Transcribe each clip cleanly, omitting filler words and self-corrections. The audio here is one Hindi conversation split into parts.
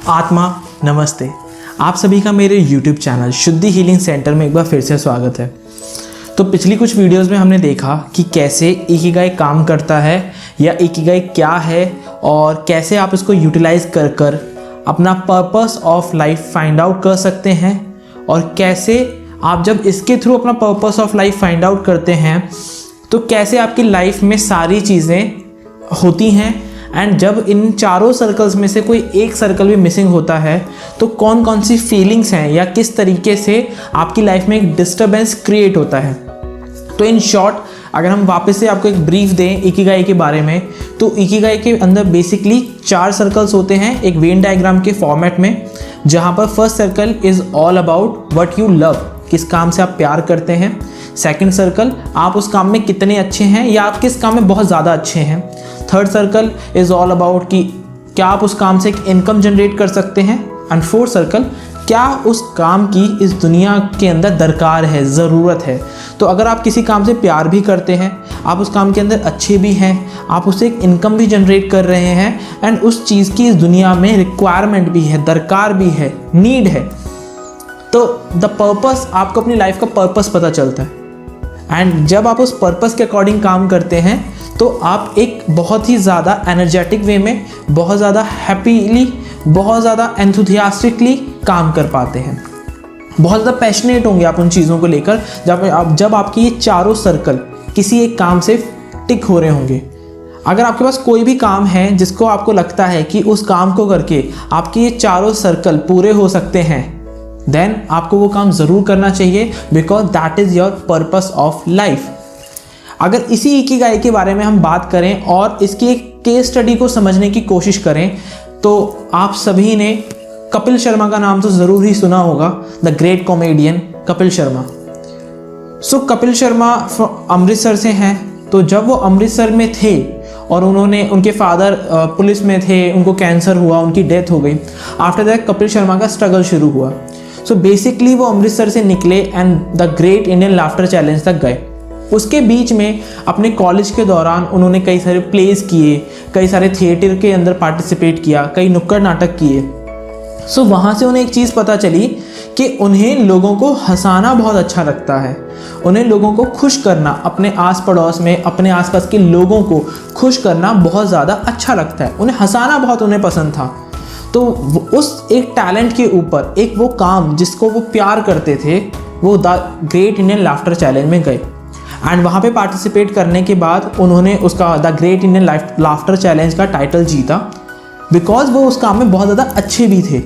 आत्मा नमस्ते। आप सभी का मेरे YouTube चैनल शुद्धि हीलिंग सेंटर में एक बार फिर से स्वागत है। तो पिछली कुछ वीडियोस में हमने देखा कि कैसे इकिगाई काम करता है या इकिगाई क्या है और कैसे आप इसको यूटिलाइज कर कर अपना purpose of life find out कर सकते हैं, और कैसे आप जब इसके थ्रू अपना purpose of life find out करते हैं तो कैसे आपकी लाइफ में सारी चीज़ें होती हैं। एंड जब इन चारों सर्कल्स में से कोई एक सर्कल भी मिसिंग होता है तो कौन कौन सी फीलिंग्स हैं या किस तरीके से आपकी लाइफ में एक डिस्टर्बेंस क्रिएट होता है। तो इन शॉर्ट अगर हम वापस से आपको एक ब्रीफ दें इकिगाई के बारे में, तो इकिगाई के अंदर बेसिकली 4 सर्कल्स होते हैं एक वेन डायग्राम के फॉर्मेट में, जहाँ पर first circle is all about what you love, किस काम से आप प्यार करते हैं। सेकंड सर्कल, आप उस काम में कितने अच्छे हैं या आप किस काम में बहुत ज़्यादा अच्छे हैं। Third circle is all about कि क्या आप उस काम से एक इनकम जनरेट कर सकते हैं। एंड फोर्थ सर्कल, क्या उस काम की इस दुनिया के अंदर दरकार है, ज़रूरत है। तो अगर आप किसी काम से प्यार भी करते हैं, आप उस काम के अंदर अच्छे भी हैं, आप उससे एक इनकम भी जनरेट कर रहे हैं एंड उस चीज़ की इस दुनिया में रिक्वायरमेंट भी है, दरकार भी है, नीड है, तो द पर्पस, आपको अपनी लाइफ का पर्पस पता चलता है। एंड जब आप उस पर्पस के अकॉर्डिंग काम करते हैं तो आप एक बहुत ही ज़्यादा एनर्जेटिक वे में, बहुत ज़्यादा हैप्पीली, बहुत ज़्यादा एंथुसियास्टिकली काम कर पाते हैं। बहुत ज़्यादा पैशनेट होंगे आप उन चीज़ों को लेकर जब आपके ये चारों सर्कल किसी एक काम से टिक हो रहे होंगे। अगर आपके पास कोई भी काम है जिसको आपको लगता है कि उस काम को करके आपके ये चारों सर्कल पूरे हो सकते हैं, देन आपको वो काम ज़रूर करना चाहिए, because that is your purpose of life. अगर इसी इकिगाई के बारे में हम बात करें और इसकी एक केस स्टडी को समझने की कोशिश करें तो आप सभी ने कपिल शर्मा का नाम तो ज़रूर ही सुना होगा, the great comedian Kapil Sharma. So Kapil Sharma Amritsar से हैं। तो जब वो अमृतसर में थे और उनके फादर पुलिस में थे, उनको कैंसर हुआ, उनकी डेथ हो गई। आफ्टर दैट कपिल शर्मा का स्ट्रगल शुरू हुआ। सो बेसिकली वो अमृतसर से निकले and the great Indian laughter challenge तक गए। उसके बीच में अपने कॉलेज के दौरान उन्होंने कई सारे प्लेस किए, कई सारे थिएटर के अंदर पार्टिसिपेट किया, कई नुक्कड़ नाटक किए। सो वहाँ से उन्हें एक चीज़ पता चली कि उन्हें लोगों को हंसाना बहुत अच्छा लगता है, उन्हें लोगों को खुश करना, अपने आस पड़ोस में अपने आसपास के लोगों को खुश करना बहुत ज़्यादा अच्छा लगता है, उन्हें हंसाना बहुत उन्हें पसंद था। तो उस एक टैलेंट के ऊपर एक वो काम जिसको वो प्यार करते थे, वो the great Indian laughter challenge में गए। एंड वहाँ पे पार्टिसिपेट करने के बाद उन्होंने उसका the great Indian laughter challenge का टाइटल जीता, बिकॉज वो उस काम में बहुत ज़्यादा अच्छे भी थे।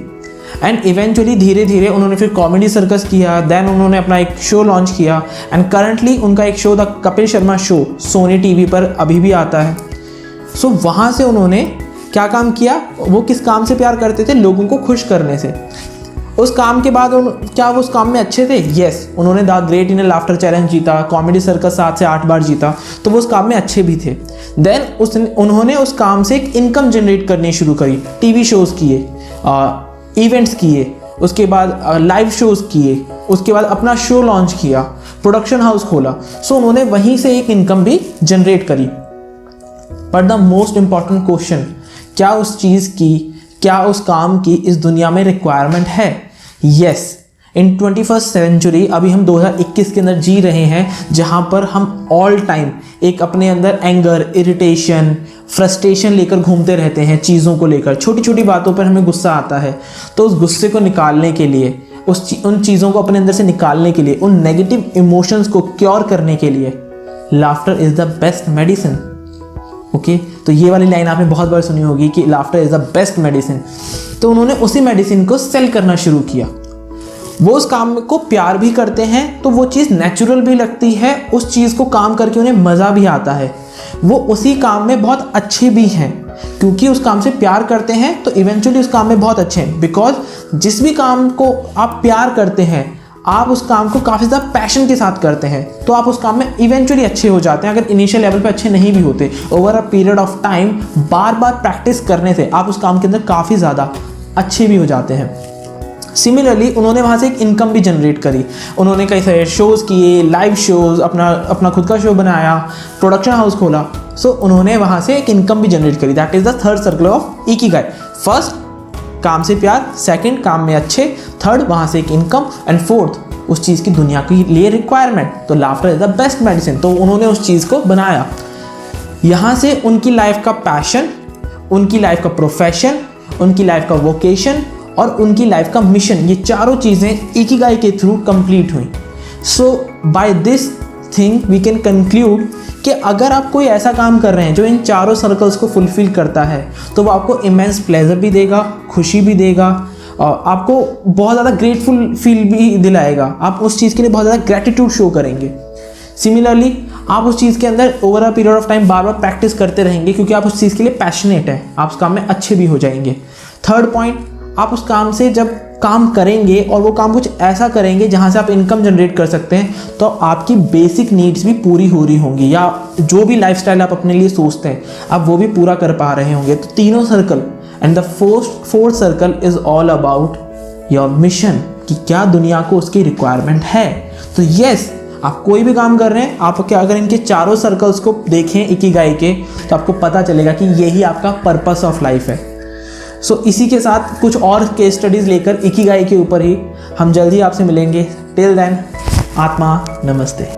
एंड इवेंचुअली धीरे धीरे उन्होंने फिर कॉमेडी सर्कस किया, देन उन्होंने अपना एक शो लॉन्च किया एंड करंटली उनका एक show the Kapil Sharma show Sony TV पर अभी भी आता है। सो वहाँ से उन्होंने क्या काम किया, वो किस काम से प्यार करते थे, लोगों को खुश करने से। उस काम के बाद क्या वो उस काम में अच्छे थे? यस, उन्होंने the great Indian laughter challenge जीता, कॉमेडी सर्कस 7 से 8 बार जीता, तो वो उस काम में अच्छे भी थे। देन उन्होंने उस काम से एक इनकम जनरेट करनी शुरू करी, टीवी शोज़ किए, इवेंट्स किए, उसके बाद लाइव शोज़ किए, उसके बाद अपना शो लॉन्च किया, प्रोडक्शन हाउस खोला। सो उन्होंने वहीं से एक इनकम भी जनरेट करी। But the most important question, क्या उस चीज़ की, क्या उस काम की इस दुनिया में रिक्वायरमेंट है? यस, इन 21st सेंचुरी अभी हम 2021 के अंदर जी रहे हैं, जहाँ पर हम ऑल टाइम एक अपने अंदर एंगर, इरिटेशन, फ्रस्ट्रेशन लेकर घूमते रहते हैं चीज़ों को लेकर। छोटी छोटी बातों पर हमें गुस्सा आता है, तो उस गुस्से को निकालने के लिए, उन चीज़ों को अपने अंदर से निकालने के लिए, उन नेगेटिव इमोशंस को क्योर करने के लिए laughter is the best medicine. Okay, तो ये वाली लाइन आपने बहुत बार सुनी होगी कि laughter is the best medicine. तो उन्होंने उसी मेडिसिन को सेल करना शुरू किया। वो उस काम को प्यार भी करते हैं तो वो चीज़ नेचुरल भी लगती है, उस चीज़ को काम करके उन्हें मज़ा भी आता है, वो उसी काम में बहुत अच्छे भी हैं क्योंकि उस काम से प्यार करते हैं। तो इवेंचुअली उस काम में बहुत अच्छे हैं, बिकॉज जिस भी काम को आप प्यार करते हैं, आप उस काम को काफ़ी ज़्यादा पैशन के साथ करते हैं, तो आप उस काम में इवेंचुअली अच्छे हो जाते हैं। अगर इनिशियल लेवल पे अच्छे नहीं भी होते, over a period of time bar bar practice करने से आप उस काम के अंदर काफ़ी ज़्यादा अच्छे भी हो जाते हैं। सिमिलरली उन्होंने वहाँ से एक इनकम भी जनरेट करी। उन्होंने कई सारे शोज़ किए, लाइव शोज़, अपना खुद का शो बनाया, प्रोडक्शन हाउस खोला। सो उन्होंने वहाँ से एक इनकम भी जनरेट करी। That is the third circle of Ikigai. First काम से प्यार, सेकंड काम में अच्छे, थर्ड वहाँ से एक इनकम, एंड फोर्थ उस चीज़ की दुनिया के लिए रिक्वायरमेंट। तो laughter is the best medicine. तो उन्होंने उस चीज़ को बनाया। यहाँ से उनकी लाइफ का पैशन, उनकी लाइफ का प्रोफेशन, उनकी लाइफ का वोकेशन और उनकी लाइफ का मिशन, ये चारों चीज़ें इकिगाई के थ्रू कंप्लीट हुई। So by this thing we can conclude कि अगर आप कोई ऐसा काम कर रहे हैं जो इन चारों सर्कल्स को फुलफिल करता है तो वो आपको इमेंस प्लेजर भी देगा, खुशी भी देगा और आपको बहुत ज़्यादा ग्रेटफुल फील भी दिलाएगा। आप उस चीज़ के लिए बहुत ज़्यादा ग्रेटिट्यूड शो करेंगे। सिमिलरली आप उस चीज़ के अंदर over a period of time bar bar practice करते रहेंगे क्योंकि आप उस चीज़ के लिए पैशनेट हैं, आप उस काम में अच्छे भी हो जाएंगे। थर्ड पॉइंट, आप उस काम से जब काम करेंगे और वो काम कुछ ऐसा करेंगे जहाँ से आप इनकम जनरेट कर सकते हैं तो आपकी बेसिक नीड्स भी पूरी हो रही होंगी, या जो भी लाइफस्टाइल आप अपने लिए सोचते हैं आप वो भी पूरा कर पा रहे होंगे। तो तीनों circle and the fourth circle is all about your mission, कि क्या दुनिया को उसकी रिक्वायरमेंट है। तो यस, आप कोई भी काम कर रहे हैं, आप क्या अगर इनके चारों सर्कल्स को देखें इकिगाई के तो आपको पता चलेगा कि यही आपका पर्पस ऑफ लाइफ है। सो इसी के साथ कुछ और केस स्टडीज़ लेकर इकिगाई के ऊपर ही हम जल्दी आपसे मिलेंगे। टिल देन, आत्मा नमस्ते।